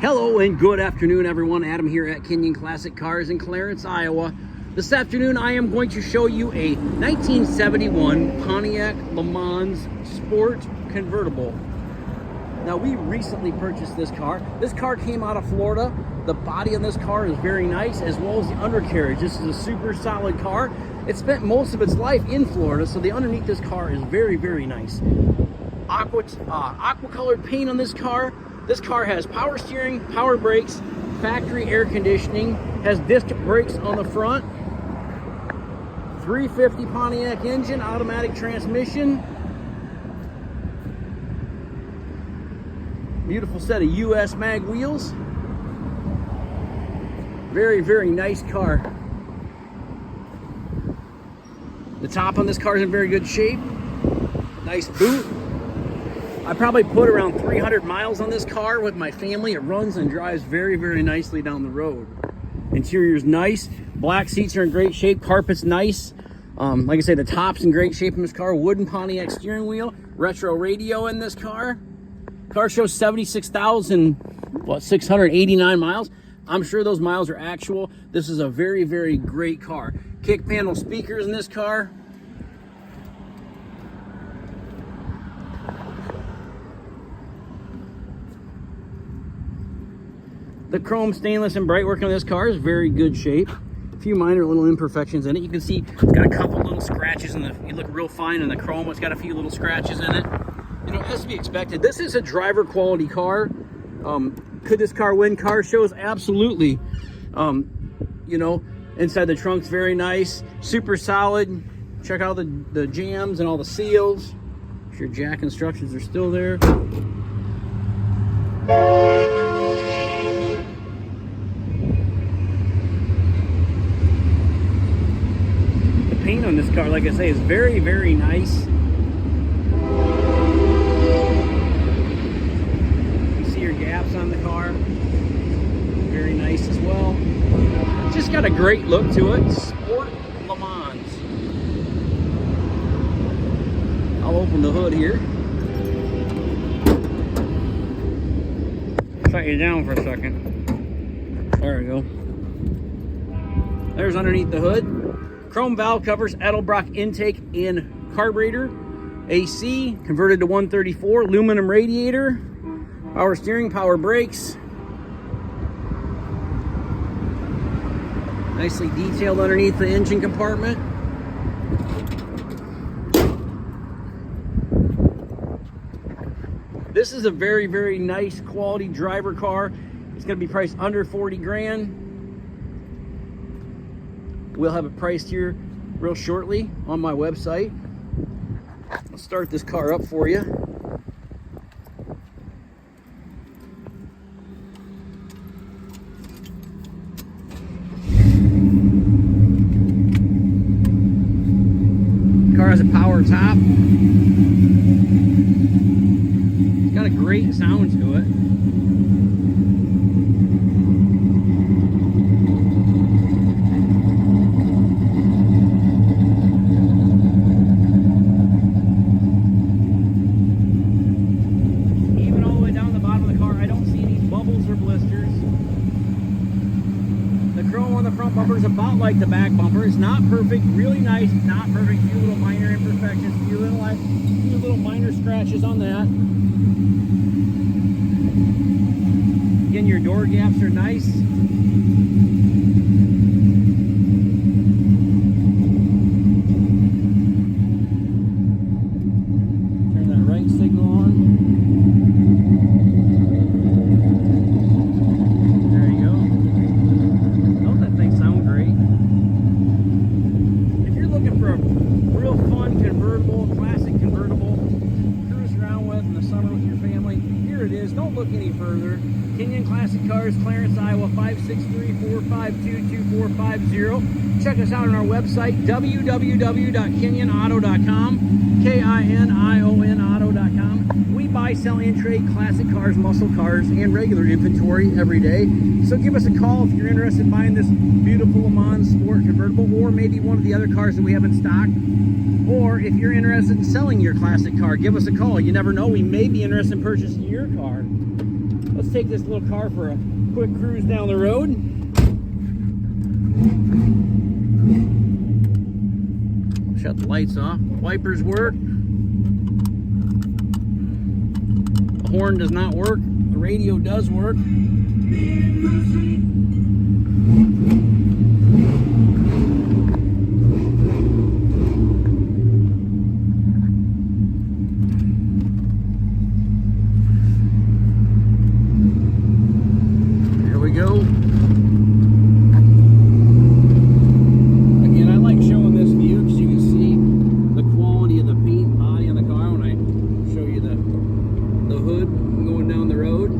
Hello and good afternoon, everyone. Adam here at Kenyon Classic Cars in Clarence, Iowa. This afternoon, I am going to show you a 1971 Pontiac Lemans Sport convertible. Now, we recently purchased this car. This car came out of Florida. The body on this car is very nice, as well as the undercarriage. This is a super solid car. It spent most of its life in Florida, so the underneath this car is very, very nice. Aqua colored paint on this car. This car has power steering, power brakes, factory air conditioning, has disc brakes on the front, 350 Pontiac engine, automatic transmission, beautiful set of US mag wheels. Very, very nice car. The top on this car is in very good shape. Nice boot. I probably put around 300 miles on this car with my family. It runs and drives very, very nicely down the road. Interior's nice. Black seats are in great shape. Carpet's nice. Like I say, the top's in great shape in this car. Wooden Pontiac steering wheel. Retro radio in this car. Car shows 76,689 miles. I'm sure those miles are actual. This is a very, very great car. Kick panel speakers in this car. The chrome, stainless, and bright work on this car is very good shape. A few minor little imperfections in it. You can see it's got a couple little scratches in the, you look real fine in the chrome. It's got a few little scratches in it. You know, as to be expected. This is a driver quality car. Could this car win car shows? Absolutely. You know, inside the trunk's very nice. Super solid. Check out the jams and all the seals. Make sure jack instructions are still there. Paint on this car, like I say, is very, very nice. You see your gaps on the car, very nice as well. It's just got a great look to it. Sport Le Mans. I'll open the hood here. Shut you down for a second. There we go. There's underneath the hood. Chrome valve covers, Edelbrock intake and carburetor, AC, converted to 134, aluminum radiator, power steering, power brakes. Nicely detailed underneath the engine compartment. This is a very, very nice quality driver car. It's going to be priced under 40 grand. We'll have it priced here real shortly on my website. I'll start this car up for you. The car has a power top. It's got a great sound to it. Bumper is about like the back bumper. It's not perfect, really nice, not perfect. Few little minor imperfections, few little minor scratches on that. Again, your door gaps are nice. Turn that right signal on. Don't look any further. Kenyon Classic Cars, Clarence, Iowa, 563-452-2450. Check us out on our website, www.kenyonauto.com, KINION auto.com. We buy, sell, and trade classic cars, muscle cars, and regular inventory every day. So give us a call if you're interested in buying this beautiful Le Mans Sport convertible, or maybe one of the other cars that we have in stock. Or if you're interested in selling your classic car, give us a call. You never know, we may be interested in purchasing your car. Let's take this little car for a quick cruise down the road. Shut the lights off. Wipers work. The horn does not work. The radio does work. Here we go. Again, I like showing this view because you can see the quality of the paint and body on the car when I show you the hood going down the road.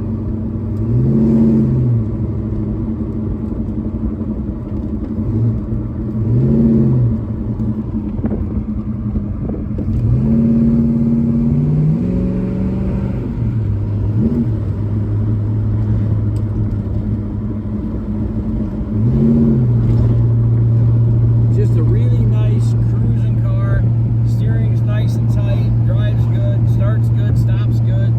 Just a really nice cruising car. Steering's nice and tight, drives good, starts good, stops good.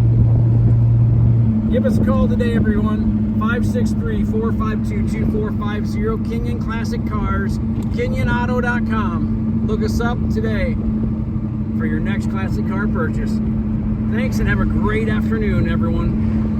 Give us a call today, everyone. 563-452-2450. Kenyon Classic Cars, KenyonAuto.com. Look us up today for your next classic car purchase. Thanks and have a great afternoon, everyone.